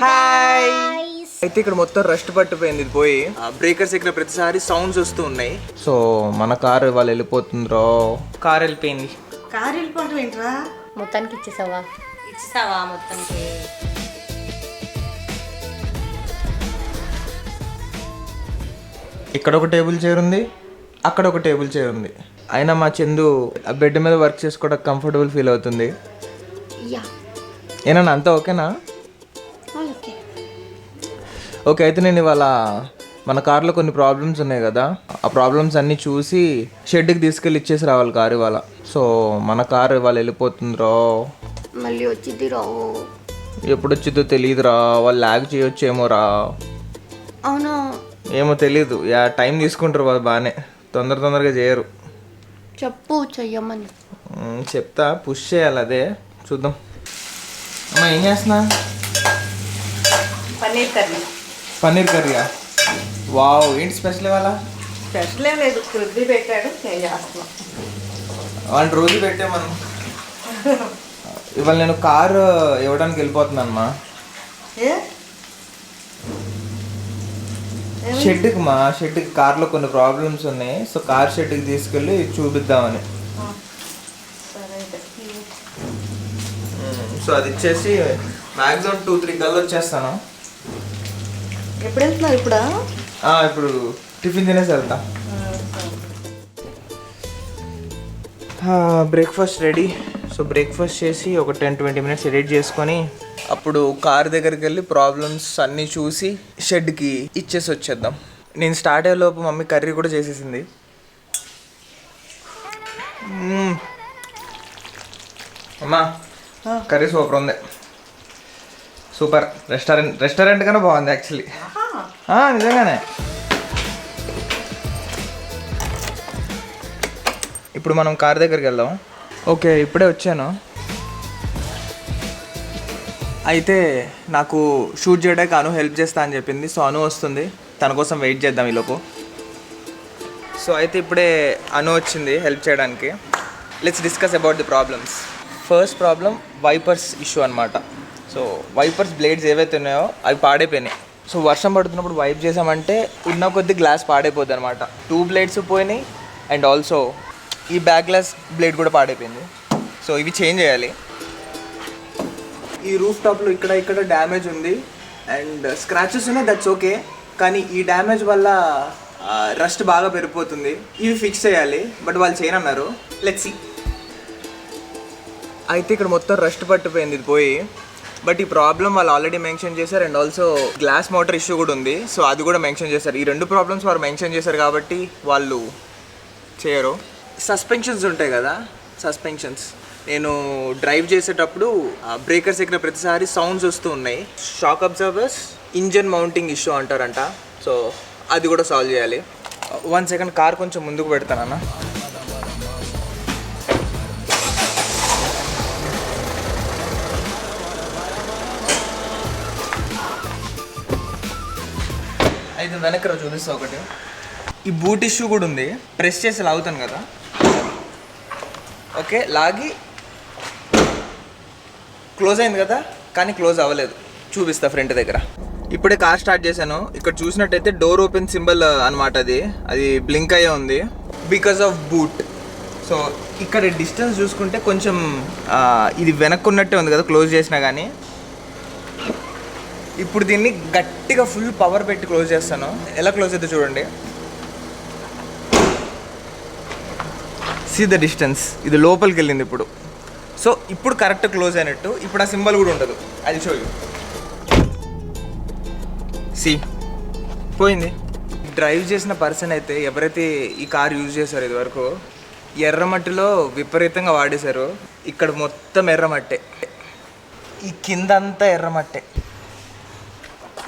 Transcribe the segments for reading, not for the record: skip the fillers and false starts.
Hi అయితే ఇక్కడ మొత్తం రస్ట్ పట్టిపోయింది. ఇది పోయి బ్రేకర్స్ ఎక్కిన ప్రతిసారి సౌండ్స్ వస్తూ ఉన్నాయి. సో మన కారు ఇవాళ వెళ్ళిపోతుందిరో. కార్ వెళ్ళిపోయింది. కారు వెళ్ళిపోవటం ఏంట్రా? మొత్తానికి ఇచ్చేసావా మొత్తానికి. ఇక్కడ ఒక టేబుల్ చైర్ ఉంది, అక్కడ ఒక టేబుల్ చైర్ ఉంది. అయినా మా చందు ఆ బెడ్ మీద వర్క్ చేసుకోవడానికి కంఫర్టబుల్ ఫీల్ అవుతుంది. ఏనా అంతా ఓకేనా? ఓకే. అయితే నేను ఇవాళ మన కార్లో కొన్ని ప్రాబ్లమ్స్ ఉన్నాయి కదా, ఆ ప్రాబ్లమ్స్ అన్నీ చూసి షెడ్కి తీసుకెళ్ళి ఇచ్చేసి రావాలి కారు ఇవాళ. సో మన కారు ఇవాళ వెళ్ళిపోతుందిరో. మళ్ళీ వచ్చింది రా. ఎప్పుడు వచ్చిందో తెలియదురా. వాళ్ళు ల్యాగ్ చేయొచ్చేమో రా. అవునా? ఏమో తెలీదు. టైం తీసుకుంటారు వాళ్ళు బాగానే, తొందరగా చేయరు. చెప్పు చెయ్యమని. చెప్తా, పుష్ చేయాలి. అదే చూద్దాం. అమ్మా ఏం చేస్తున్నా? పన్నీర్ కర్రీయా? వావ్, ఏంటి స్పెషల్ ఇవాళ? స్పెషల్ ఏం లేదు, వృద్ధి పెట్టాడు, నేను చేస్తున్నాను. వాళ్ళు రోజు పెట్టే మనం. ఇవాళ నేను కారు ఇవ్వడానికి వెళ్ళిపోతున్నానమ్మా. షెడ్కి కార్లో కొన్ని ప్రాబ్లమ్స్ ఉన్నాయి. సో కార్ షెడ్కి తీసుకెళ్ళి చూపిద్దామని. సో అది ఇచ్చేసి మ్యాక్సిమం 2-3 కల్లా వచ్చేస్తాను. ఎప్పుడు వెళ్తున్నారు? ఇప్పుడు టిఫిన్ తినేసి వెళ్తా. Breakfast ready. సో బ్రేక్ఫాస్ట్ చేసి ఒక 10-20 మినిట్స్ ఎడిట్ చేసుకొని అప్పుడు కార్ దగ్గరికి వెళ్ళి ప్రాబ్లమ్స్ అన్నీ చూసి షెడ్కి ఇచ్చేసి వచ్చేద్దాం. నేను స్టార్ట్ అయ్యేలోపు మమ్మీ కర్రీ కూడా చేసేసింది. అమ్మా కర్రీ సూపర్ ఉంది. సూపర్. రెస్టారెంట్ కన్నా బాగుంది యాక్చువల్లీ. నిజంగానే. ఇప్పుడు మనం కార్ దగ్గరికి వెళ్దాం. ఓకే, ఇప్పుడే వచ్చాను. అయితే నాకు షూట్ చేయడానికి అను హెల్ప్ చేస్తా అని చెప్పింది. సో అను వస్తుంది, తన కోసం వెయిట్ చేద్దాం ఈలోపు. సో అయితే ఇప్పుడే అను వచ్చింది హెల్ప్ చేయడానికి. Let's discuss about the problems. First problem wipers issue అనమాట. సో వైపర్స్ బ్లేడ్స్ ఏవైతే ఉన్నాయో అవి పాడైపోయినాయి. సో వర్షం పడుతున్నప్పుడు వైప్ చేసామంటే ఉన్న కొద్ది గ్లాస్ పాడైపోద్ది అనమాట. 2 బ్లేడ్స్ పోయినాయి అండ్ ఆల్సో ఈ బ్యాక్ గ్లాస్ బ్లేడ్ కూడా పాడైపోయింది. సో ఇవి చేంజ్ చేయాలి. ఈ రూఫ్ టాప్లో ఇక్కడ డ్యామేజ్ ఉంది అండ్ స్క్రాచెస్ ఉన్నాయి, దట్స్ ఓకే. కానీ ఈ డ్యామేజ్ వల్ల రస్ట్ బాగా పెరిగిపోతుంది. ఇవి ఫిక్స్ చేయాలి, బట్ వాళ్ళు చేయనన్నారు. Let's see. అయితే ఇక్కడ మొత్తం రస్ట్ పట్టిపోయింది ఇది పోయి. బట్ ఈ ప్రాబ్లం వాళ్ళు ఆల్రెడీ మెన్షన్ చేశారు and also glass motor issue కూడా ఉంది. సో అది కూడా మెన్షన్ చేశారు. ఈ 2 ప్రాబ్లమ్స్ వారు మెన్షన్ చేశారు కాబట్టి వాళ్ళు చేయరు. సస్పెన్షన్స్ ఉంటాయి కదా, సస్పెన్షన్స్ నేను డ్రైవ్ చేసేటప్పుడు బ్రేకర్స్ ఎక్కిన ప్రతిసారి సౌండ్స్ వస్తూ ఉన్నాయి. Shock absorbers engine mounting issue అంటారంట. సో అది కూడా సాల్వ్ చేయాలి. 1 సెకండ్ కార్ కొంచెం ముందుకు పెడతానన్నా. అయితే వెనక్కి చూపిస్తా. ఒకటి ఈ బూట్ ఇష్యూ కూడా ఉంది. ప్రెస్ చేసి లాగుతాను కదా, ఓకే లాగి క్లోజ్ అయింది కదా, కానీ క్లోజ్ అవ్వలేదు. చూపిస్తా ఫ్రంట్ దగ్గర. ఇప్పుడే కార్ స్టార్ట్ చేశాను. ఇక్కడ చూసినట్టయితే డోర్ ఓపెన్ సింబల్ అనమాట. అది బ్లింక్ అయ్యే ఉంది బికాస్ ఆఫ్ బూట్. సో ఇక్కడ డిస్టెన్స్ చూసుకుంటే కొంచెం ఇది వెనక్కున్నట్టే ఉంది కదా క్లోజ్ చేసినా కానీ. ఇప్పుడు దీన్ని గట్టిగా ఫుల్ పవర్ పెట్టి క్లోజ్ చేస్తాను. ఎలా క్లోజ్ అయితే చూడండి. See the distance. ఇది లోపలికి వెళ్ళింది ఇప్పుడు. సో ఇప్పుడు కరెక్ట్ క్లోజ్ అయినట్టు. ఇప్పుడు ఆ సింబల్ కూడా ఉండదు. అది షో యూ. సి పోయింది. డ్రైవ్ చేసిన పర్సన్ అయితే ఎవరైతే ఈ కార్ యూజ్ చేశారో ఇదివరకు ఎర్రమట్టిలో విపరీతంగా వాడేశారు. ఇక్కడ మొత్తం ఎర్రమట్టే, ఈ కిందంతా ఎర్రమట్టే.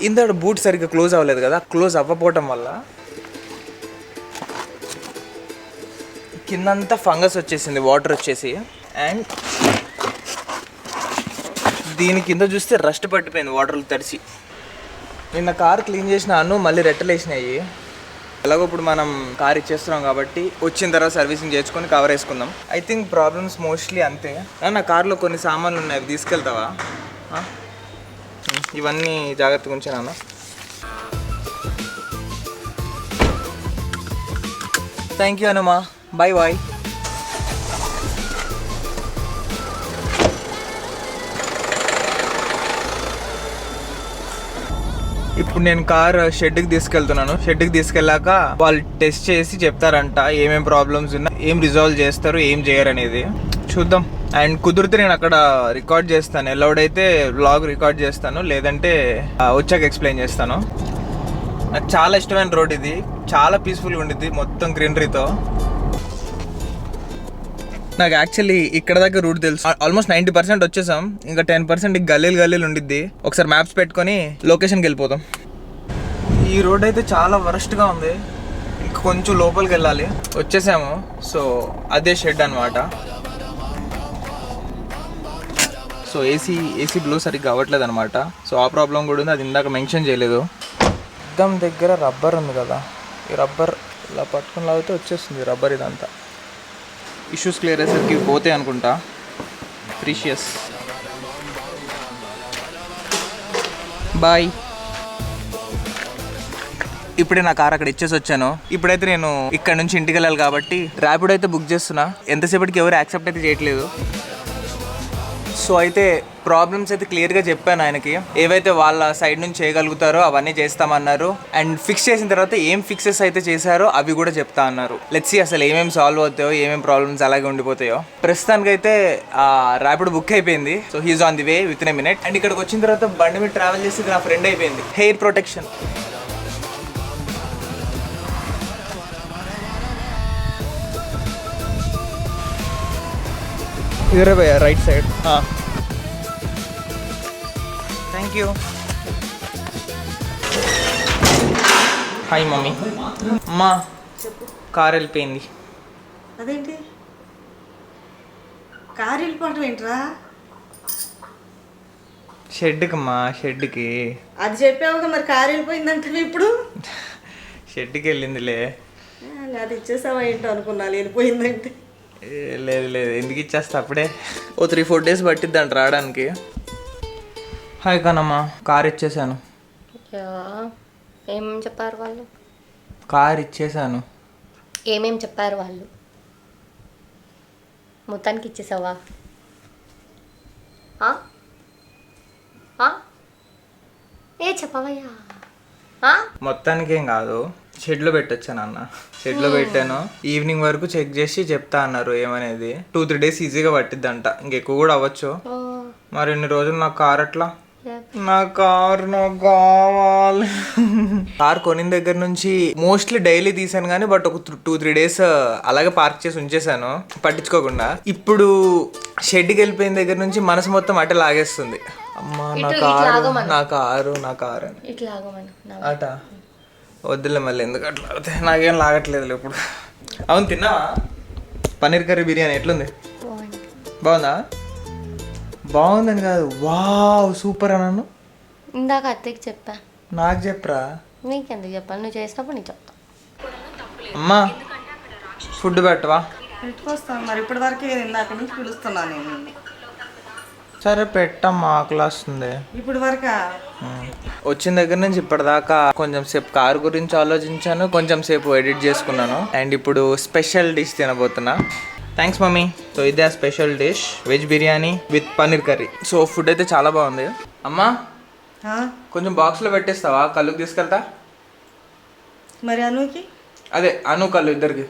ఇందాక బూట్ సరిగ్గా క్లోజ్ అవ్వలేదు కదా, క్లోజ్ అవ్వకపోవటం వల్ల కిందంతా ఫంగస్ వచ్చేసింది, వాటర్ వచ్చేసి. అండ్ దీని కింద చూస్తే రస్ట్ పట్టిపోయింది వాటర్లు తడిసి. నిన్న కార్ క్లీన్ చేసినాను, మళ్ళీ రెట్టలు వేసినాయి. ఎలాగో ఇప్పుడు మనం కార్ ఇచ్చేస్తున్నాం కాబట్టి వచ్చిన తర్వాత సర్వీసింగ్ చేసుకొని కవర్ వేసుకుందాం. ఐ థింక్ ప్రాబ్లమ్స్ మోస్ట్లీ అంతే. నా కార్లో కొన్ని సామాన్లు ఉన్నాయి, అవి తీసుకెళ్తావా? ఇవన్నీ జాగ్రత్తగా ఉంచాను. థ్యాంక్ యూ అనుమా, బాయ్ బాయ్. ఇప్పుడు నేను కార్ షెడ్కి తీసుకెళ్తున్నాను. షెడ్కి తీసుకెళ్ళాక వాళ్ళు టెస్ట్ చేసి చెప్తారంట ఏమేం ప్రాబ్లమ్స్ ఉన్నా, ఏం రిజాల్వ్ చేస్తారు, ఏం చేయరు అనేది చూద్దాం. అండ్ కుదిరితే నేను అక్కడ రికార్డ్ చేస్తాను, ఎల్లౌడైతే వ్లాగ్ రికార్డ్ చేస్తాను, లేదంటే వచ్చాక ఎక్స్ప్లెయిన్ చేస్తాను. నాకు చాలా ఇష్టమైన రోడ్ ఇది, చాలా పీస్ఫుల్గా ఉండిద్ది మొత్తం గ్రీనరీతో. నాకు యాక్చువల్లీ ఇక్కడ దాకా రూట్ తెలుసు, ఆల్మోస్ట్ 90% వచ్చేసాం. ఇంకా 10% గల్లీలు ఉండిద్ది. ఒకసారి మ్యాప్స్ పెట్టుకొని లొకేషన్కి వెళ్ళిపోతాం. ఈ రోడ్ అయితే చాలా వరస్ట్గా ఉంది, ఇంకా కొంచెం లోపలికి వెళ్ళాలి. వచ్చేసాము. సో అదే షెడ్ అనమాట. సో ఏసీ బ్లో సరిగ్గా అవ్వట్లేదు అనమాట. సో ఆ ప్రాబ్లం కూడా ఉంది, అది ఇందాక మెన్షన్ చేయలేదు. అద్దం దగ్గర రబ్బర్ ఉంది కదా, ఈ రబ్బర్ ఇలా పట్టుకుని లాగితే వచ్చేస్తుంది రబ్బర్. ఇదంతా ఇష్యూస్ క్లియర్ అయ్యేసరికి పోతే అనుకుంటా. Precious boy. ఇప్పుడే నా కార్ అక్కడ ఇచ్చేసి వచ్చాను. ఇప్పుడైతే నేను ఇక్కడ నుంచి ఇంటికి వెళ్ళాలి కాబట్టి ర్యాపిడో అయితే బుక్ చేస్తున్నా. ఎంతసేపటికి ఎవరు యాక్సెప్ట్ అయితే చేయట్లేదు. సో అయితే ప్రాబ్లమ్స్ అయితే క్లియర్గా చెప్పాను ఆయనకి, ఏవైతే వాళ్ళ సైడ్ నుంచి చేయగలుగుతారో అవన్నీ చేస్తామన్నారు. అండ్ ఫిక్స్ చేసిన తర్వాత ఏం ఫిక్సెస్ అయితే చేశారో అవి కూడా చెప్తా అన్నారు. లెట్స్ సీ అసలు ఏమేమి సాల్వ్ అవుతాయో, ఏమేమి ప్రాబ్లమ్స్ అలాగే ఉండిపోతాయో. ప్రస్తుతానికైతే ర్యాపిడో బుక్ అయిపోయింది. So he's on the way within a minute. And ఇక్కడికి వచ్చిన తర్వాత బండి మీద ట్రావెల్ చేసి నా ఫ్రెండ్ అయిపోయింది. హెయిర్ ప్రొటెక్షన్ ఇదరే భయ్యా, right side. Thank you. Hi mummy. అమ్మా కార్ వెళ్ళిపోయింది. అదేంటి కారు వెళ్ళిపోవటం ఏంట్రా? షెడ్కి అమ్మా, షెడ్కి. అది చెప్పావుగా, మరి కారు వెళ్ళిపోయిందంటే ఇప్పుడు షెడ్కి వెళ్ళిందిలే. అది ఇచ్చేసావా ఏంటో అనుకున్నాను వెళ్ళిపోయిందంటే. లేదు ఎందుకు ఇచ్చేస్తా అప్పుడే. ఓ 3-4 days పట్టిద్ది అంట రావడానికి. హాయ్ కానమ్మా, కార్ ఇచ్చేసాను. ఏమేమి చెప్పారు వాళ్ళు? కార్ ఇచ్చేసాను. ఏమేమి చెప్పారు వాళ్ళు? మొత్తానికి ఇచ్చేసావా? ఏ చెప్పవయ్యా? మొత్తానికి ఏం కాదు, షెడ్లో పెట్టొచ్చాను అన్న. షెడ్లో పెట్టాను. ఈవినింగ్ వరకు చెక్ చేసి చెప్తా అన్నారు ఏమనేది. 2-3 days ఈజీగా పట్టిద్దంట, ఇంకెక్కువ కూడా అవ్వచ్చు. మరి ఇన్ని రోజులు నాకు కార్ అట్లా. నా కారు నాకు కావాలి. కార్ కొనిన దగ్గర నుంచి మోస్ట్లీ డైలీ తీసాను కానీ, బట్ ఒక 2-3 days అలాగే పార్క్ చేసి ఉంచేసాను పట్టించుకోకుండా. ఇప్పుడు షెడ్కి వెళ్ళిపోయిన దగ్గర నుంచి మనసు మొత్తం అటే లాగేస్తుంది. అమ్మా నా కారు అట వద్దులే, మళ్ళీ ఎందుకు అట్లా అవుతాయి. నాకేం లాగట్లేదు ఇప్పుడు. అవును, తిన్నావా? పన్నీర్ కర్రీ బిర్యానీ ఎట్లుంది? బాగుందా? బాగుందని కాదు, వావ్ సూపర్ అన్నాను. ఇందాక అత్తకి చెప్పా. నాకు చెప్పరా? నీకెందుకు చెప్పాను? నువ్వు చేసినప్పుడు నీకు చెప్తా. అమ్మా ఫుడ్ పెట్టవా? పెట్టుకొస్తాను. మరి ఇప్పటి వరకు ఇందాక నుంచి పిలుస్తున్నాను నేను. సరే పెట్టమ్మా, ఆకలి వస్తుంది. ఇప్పుడు వరకు వచ్చిన దగ్గర నుంచి ఇప్పటిదాకా కొంచెం సేపు కారు గురించి ఆలోచించాను, కొంచెం సేపు ఎడిట్ చేసుకున్నాను. అండ్ ఇప్పుడు స్పెషల్ డిష్ తినబోతున్నా. Thanks mummy. సో ఇదే special dish, veg biryani with paneer curry. So food అయితే చాలా బాగుంది. అమ్మా కొంచెం బాక్స్లో పెట్టేస్తావా? కళ్ళుకి తీసుకెళ్తా. మరి అనుకి అదే అను కళ్ళు ఇద్దరికి.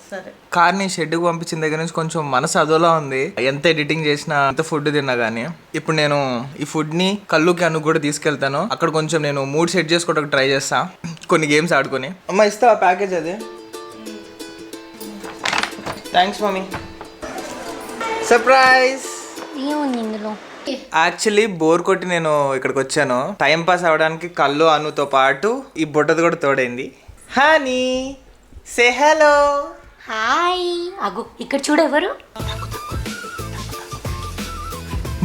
సరే. కార్ని షెడ్కి పంపించిన దగ్గర నుంచి కొంచెం మనసు అదోలా ఉంది. ఎంత ఎడిటింగ్ చేసినా, ఎంత ఫుడ్ తిన్నా కానీ. ఇప్పుడు నేను ఈ ఫుడ్ని కళ్ళుకి అను కూడా తీసుకెళ్తాను. అక్కడ కొంచెం నేను మూడ్ సెట్ చేసుకోవడానికి ట్రై చేస్తా, కొన్ని గేమ్స్ ఆడుకొని. అమ్మ ఇస్తావా ప్యాకేజ్ అది? Thanks mummy. Surprise. Actually bore కొట్టి నేను ఇక్కడికి వచ్చాను. టైం పాస్ అవ్వడానికి కళ్ళు అనుతో పాటు ఈ బుట్టది కూడా తోడైంది. Honey say hello. హాయ్. అగు ఇక్కడ చూడు ఎవరు?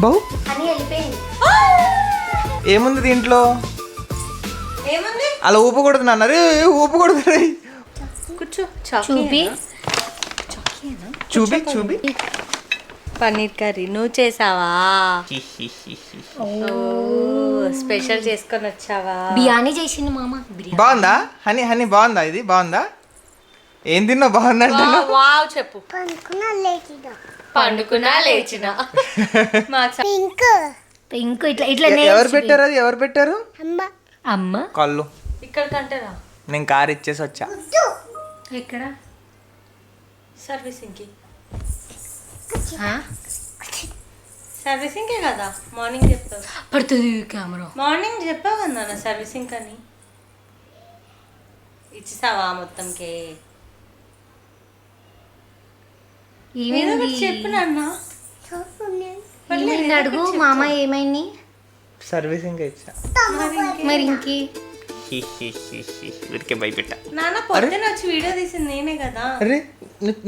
బౌ అని వెళ్ళిపోయింది. ఏముంది దీంట్లో? ఏముంది? అలా ఊపకూడదు నాన్న. రే ఊపకూడదు. రే కూర్చో. చూపి చూపి చూపి. పన్నీర్ కర్రీ నువ్వు చేసావా? స్పెషల్ చేసుకొని వచ్చావా? బిర్యానీ చేసింది మామ. బాగుందా హనీ? హనీ బాగుందా? ఇది బాగుందా? ఏం తిన్నావు బాగుందంటే? వావ్ చెప్పు. పండుకున్నా లేచిన పింక్ ఇట్లా ఇట్లా ఎవరు పెట్టారు? అది ఎవరు పెట్టారు? అమ్మ కళ్ళు ఇక్కడ కంటేరా. నేను కార్ ఇచ్చేసి వచ్చా. ఎక్కడ? సర్వీసింగ్కి. సర్వీసింగ్కే కదా మార్నింగ్ చెప్పావు. పడుతుంది కెమెరా. మార్నింగ్ చెప్పావు కదా నాన్న సర్వీసింగ్ అని. ఇచ్చేసావా మొత్తంకే? చెప్పు నాన్న. అడుగు మామ ఏమైంది? సర్వీసింగ్ ఇచ్చా. మరి ఇంకే వీరికే భయపెట్టా. నాన్న పొద్దున వచ్చి వీడియో తీసింది నేనే కదా. అరే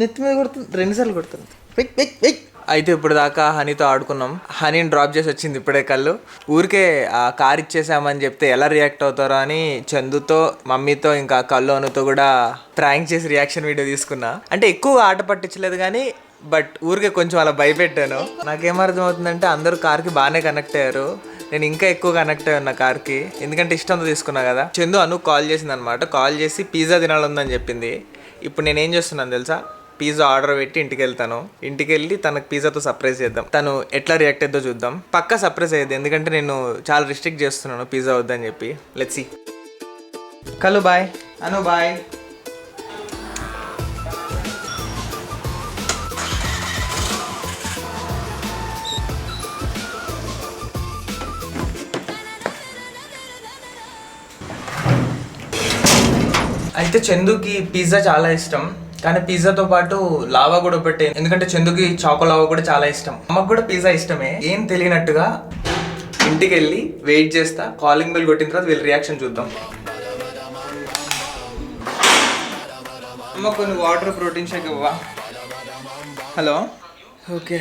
నెత్తి మీద కొడుతుంది, 2 సార్లు కొడుతుంది. అయితే ఇప్పుడు దాకా హనీతో ఆడుకున్నాం. హనీని డ్రాప్ చేసి వచ్చింది ఇప్పుడే కళ్ళు. ఊరికే ఆ కార్ ఇచ్చేసామని చెప్తే ఎలా రియాక్ట్ అవుతారో అని చందుతో, మమ్మీతో, ఇంకా కళ్ళు అనుతో కూడా ప్రాంక్ చేసి రియాక్షన్ వీడియో తీసుకున్నా. అంటే ఎక్కువ ఆట పట్టించలేదు కానీ బట్ ఊరికే కొంచెం అలా భయపెట్టాను. నాకేమర్థం అవుతుందంటే అందరూ కార్కి బాగానే కనెక్ట్ అయ్యారు. నేను ఇంకా ఎక్కువ కనెక్ట్ అయ్యాను నా కార్కి, ఎందుకంటే ఇష్టంతో తీసుకున్నా కదా. చందు అను కాల్ చేసింది అనమాట. కాల్ చేసి పిజ్జా తినాలందని చెప్పింది. ఇప్పుడు నేను ఏం చేస్తున్నాను తెలుసా? పిజ్జా ఆర్డర్ పెట్టి ఇంటికి వెళ్తాను. ఇంటికి వెళ్ళి తనకు పిజ్జాతో సర్ప్రైజ్ చేద్దాం. తను ఎట్లా రియాక్ట్ అవుతుందో చూద్దాం. పక్కా సర్ప్రైజ్ అయ్యేది, ఎందుకంటే నేను చాలా రిస్ట్రిక్ట్ చేస్తున్నాను పిజ్జా వద్దని చెప్పి. Let's see. Kalu bye, Anu bye. అయితే చందుకి పిజ్జా చాలా ఇష్టం, కానీ పిజ్జాతో పాటు లావా కూడా పెట్టే, ఎందుకంటే చందుకి చాకో లావా కూడా చాలా ఇష్టం. అమ్మకు కూడా పిజ్జా ఇష్టమే. ఏం తెలియనట్టుగా ఇంటికి వెళ్ళి వెయిట్ చేస్తా. కాలింగ్ బెల్ కొట్టిన తర్వాత వీళ్ళ రియాక్షన్ చూద్దాం. అమ్మ కొన్ని వాటర్, ప్రోటీన్ షేక్ ఇవ్వవా? Hello, okay.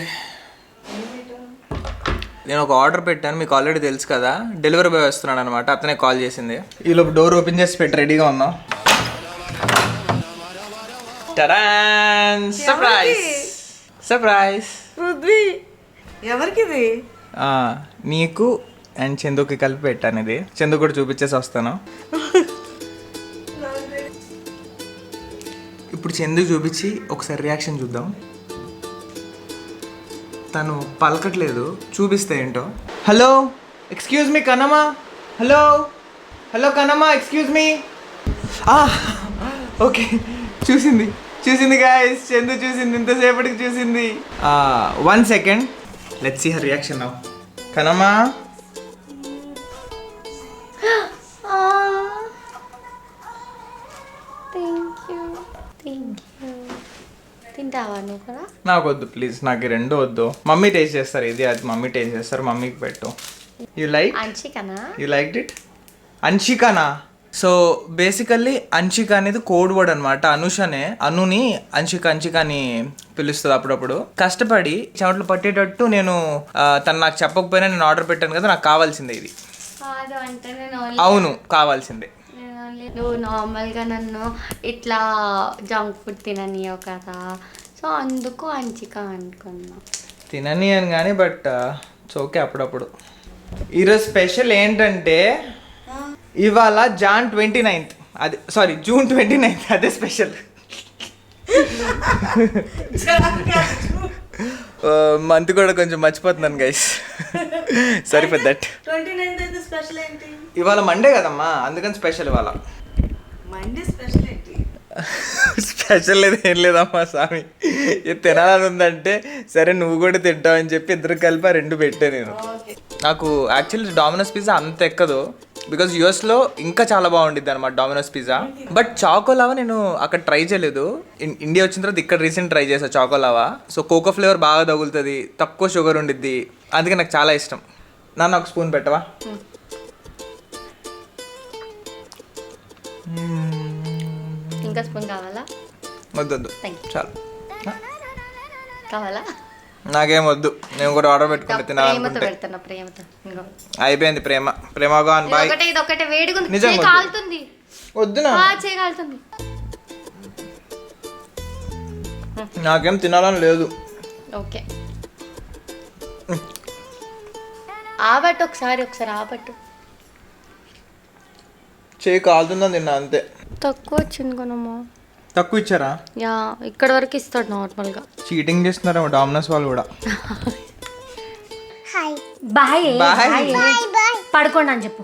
నేను ఒక ఆర్డర్ పెట్టాను, మీకు ఆల్రెడీ తెలుసు కదా. డెలివరీ బాయ్ వస్తున్నాడు అనమాట, అతనే కాల్ చేసింది. ఈలోపు డోర్ ఓపెన్ చేసి పెట్టి రెడీగా ఉన్నాం. Surprise surprise. పృథ్వీ ఎవరికి ఇది? నీకు అండ్ చందుకి కలిపి పెట్టాను. ఇది చందు కూడా చూపించేసి వస్తాను. ఇప్పుడు చందుకు చూపించి ఒకసారి రియాక్షన్ చూద్దాం. తను పలకట్లేదు, చూపిస్తే ఏంటో. హలో, ఎక్స్క్యూజ్ మీ కనమా. హలో హలో కనమా, ఎక్స్క్యూజ్ మీ. ఓకే, చూసింది చూసింది గాయ్స్, చందు చూసింది, ఇంతసేపటికి చూసింది. 1 second, let's see her reaction now. కనమా, తింటావా నువ్వు కూడా? నాకు వద్దు ప్లీజ్, నాకు 2 వద్దు. మమ్మీ టేస్ట్ చేస్తారు, ఇది అది మమ్మీ టేస్ట్ చేస్తారు, మమ్మీకి పెట్టు. యూ లైక్ అంశికనా? You like it? అంశికనా? సో బేసికల్లీ అంశిక అనేది కోడ్ వర్డ్ అనమాట. అనుషనే అనుని అంశిక అని పిలుస్తుంది అప్పుడప్పుడు. కష్టపడి చెమటలు పట్టేటట్టు నేను తను నాకు చెప్పకపోయినా నేను ఆర్డర్ పెట్టాను కదా, నాకు కావాల్సిందే ఇది. అవును, కావాల్సిందే. నువ్వు నార్మల్గా నన్ను ఇట్లా జంక్ ఫుడ్ తిననియవు కదా, సో అందుకు అంచిక అనుకున్నా. తినని అని కానీ బట్ ఓకే అప్పుడప్పుడు. ఈరోజు స్పెషల్ ఏంటంటే ఇవాళ June 29th, అది సారీ June 29th, అదే స్పెషల్. మంత్ కూడా కొంచెం మర్చిపోతున్నాను guys, sorry for that. 29th అయితే స్పెషల్ ఏంటి? ఇవాళ మండే కదమ్మా, అందుకని స్పెషల్. ఇవాళ మండే స్పెషల్ ఏంటి? స్పెషల్ లేదు, ఏం లేదమ్మా స్వామి. ఇది తినాలని ఉందంటే సరే నువ్వు కూడా తింటావు అని చెప్పి ఇద్దరు కలిపి 2 పెట్టా నేను. నాకు యాక్చువల్లీ డామినోస్ పిజ్జా అంత ఎక్కదు, బికాజ్ యూఎస్లో ఇంకా చాలా బాగుండిద్ది అనమాట డామినోస్ పిజ్జా. బట్ చాకోలావా నేను అక్కడ ట్రై చేయలేదు. ఇండియా వచ్చిన తర్వాత ఇక్కడ రీసెంట్ ట్రై చేసా చాకోలావా. సో కోకో ఫ్లేవర్ బాగా తగులుతుంది, తక్కువ షుగర్ ఉండిద్ది, అందుకే నాకు చాలా ఇష్టం. నాన్న ఒక స్పూన్ పెట్టవా? ఇంకా స్పూన్ కావాలా? వద్దు చాలు. కావాలా? నాకేం వద్దు, నేను కూడా ఆర్డర్ పెట్టుకుంటే తినాలనుకుంటే. అయిపోయింది ప్రేమ. ప్రేమగా బాయ్. ఒకటే వేడిగా నిజంగా కాలుతుంది. వద్దు నా కాలుతుంది. నాకేం తినాలని లేదు. ఓకే ఆపట్టు ఒకసారి ఆపట్టు. చేయి కాలుతుందని తిన్నా అంతే. తక్కువ వచ్చింది కొనమ్మా. తక్కువ ఇచ్చారా? యా ఇక్కడ వరకు ఇస్తాడు నార్మల్గా. చీటింగ్ చేస్తున్నారేమో డామినోస్ వాళ్ళు కూడా. Bye bye. పడుకోండి అని చెప్పు.